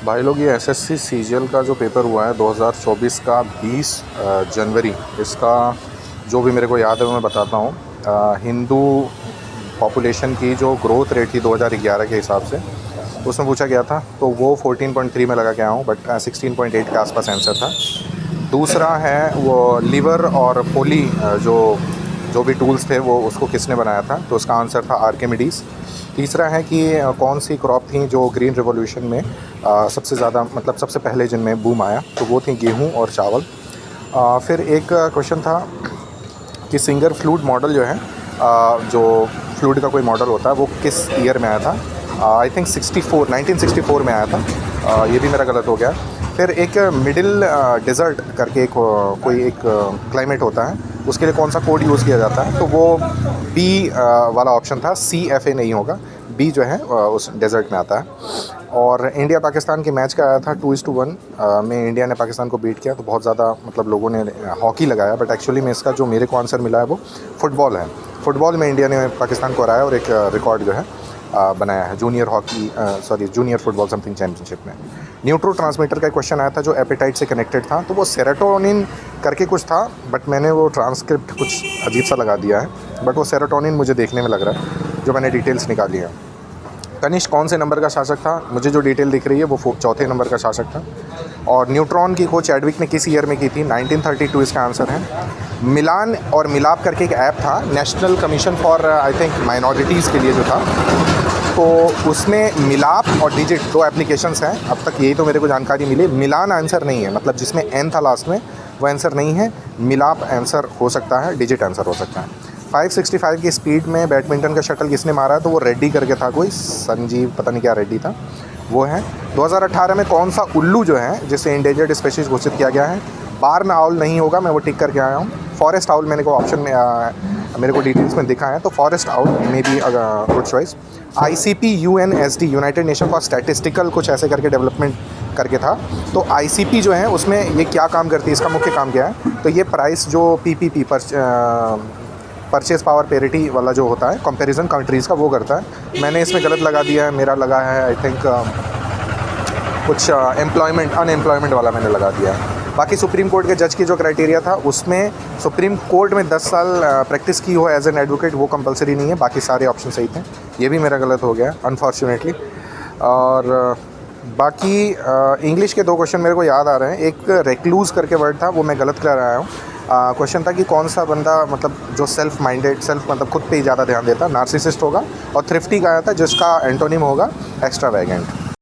भाई लोग ये एसएससी सीजीएल का जो पेपर हुआ है 2024 का 20 जनवरी, इसका जो भी मेरे को याद है वो मैं बताता हूँ। हिंदू पॉपुलेशन की जो ग्रोथ रेट थी 2011 के हिसाब से, उसमें पूछा गया था, तो वो 14.3 में लगा के आया हूँ, बट 16.8 के आसपास आंसर था। दूसरा है वो लीवर और पोली जो भी टूल्स थे वो उसको किसने बनाया था, तो उसका आंसर था आर्किमिडीज़। तीसरा है कि कौन सी क्रॉप थी जो ग्रीन रिवॉल्यूशन में सबसे ज़्यादा मतलब सबसे पहले जिनमें बूम आया, तो वो थी गेहूं और चावल। फिर एक क्वेश्चन था कि सिंगर फ्लूट मॉडल जो है, जो फ्लूट का कोई मॉडल होता है वो किस ईयर में आया था। आई थिंक 1964 में आया था। ये भी मेरा गलत हो गया। फिर एक मिडिल डेजर्ट करके कोई एक क्लाइमेट होता है, उसके लिए कौन सा कोड यूज़ किया जाता है, तो वो बी वाला ऑप्शन था, CFA नहीं होगा, बी जो है उस डेजर्ट में आता है। और इंडिया पाकिस्तान के मैच का आया था 2:1 में इंडिया ने पाकिस्तान को बीट किया, तो बहुत ज़्यादा मतलब लोगों ने हॉकी लगाया, बट एक्चुअली में इसका जो मेरे को आंसर मिला है वो फुटबॉल है। फुटबॉल में इंडिया ने पाकिस्तान को हराया और एक रिकॉर्ड जो है बनाया है जूनियर फुटबॉल समथिंग चैम्पियनशिप में। न्यूट्रो ट्रांसमीटर का क्वेश्चन आया था जो एपेटाइट से कनेक्टेड था, तो वो सेरोटोनिन करके कुछ था, बट मैंने वो ट्रांसक्रिप्ट कुछ अजीब सा लगा दिया है, बट वो सेरोटोनिन मुझे देखने में लग रहा है, जो मैंने डिटेल्स निकाली है। कनिष्क कौन से नंबर का शासक था, मुझे जो डिटेल दिख रही है वो चौथे नंबर का शासक था। और न्यूट्रॉन की खोज एडविक ने किस ईयर में की थी, 1932 इसका आंसर है। मिलान और मिलाप करके एक ऐप था, national commission for I think minorities के लिए जो था, तो उसमें मिलाप और डिजिट दो एप्लीकेशंस हैं, अब तक यही तो मेरे को जानकारी मिली। मिलान आंसर नहीं है, मतलब जिसमें एन था लास्ट में वो आंसर नहीं है, मिलाप आंसर हो सकता है, डिजिट आंसर हो सकता है। 565 की स्पीड में बैडमिंटन का शटल किसने मारा है, तो वो रेड्डी करके था, कोई संजीव पता नहीं क्या रेड्डी था, वो है। 2018 में कौन सा उल्लू जो है जिसे इंडेंजर्ड स्पीशीज़ घोषित किया गया है, बार्न आउल नहीं होगा, मैं वो टिक करके आया हूँ। फॉरेस्ट आउल मेरे को ऑप्शन में मेरे को डिटेल्स में दिखा है, तो forest owl may be good choice. ICP UNSD United nation for statistical कुछ ऐसे करके डेवलपमेंट करके था, तो ICP जो है उसमें ये क्या काम करती है, इसका मुख्य काम क्या है, तो ये प्राइस जो PPP परचेज पावर पेरिटी वाला जो होता है कंपैरिजन कंट्रीज़ का, वो करता है। मैंने इसमें गलत लगा दिया है, मेरा लगा है आई थिंक कुछ अनएम्प्लॉयमेंट वाला मैंने लगा दिया है। बाकी सुप्रीम कोर्ट के जज की जो क्राइटेरिया था उसमें सुप्रीम कोर्ट में 10 साल प्रैक्टिस की हो एज एन एडवोकेट, वो कंपलसरी नहीं है, बाकी सारे ऑप्शन सही थे। ये भी मेरा गलत हो गया अनफॉर्चुनेटली। और बाकी इंग्लिश के 2 क्वेश्चन मेरे को याद आ रहे हैं। एक रेक्लूज़ करके वर्ड था, वो मैं गलत कर आया हूँ। क्वेश्चन था कि कौन सा बंदा मतलब जो सेल्फ मतलब खुद पे ही ज़्यादा ध्यान देता, नार्सिसिस्ट होगा। और थ्रिफ्टी का आया था जिसका एंटोनिम होगा एक्स्ट्रावैगेंट।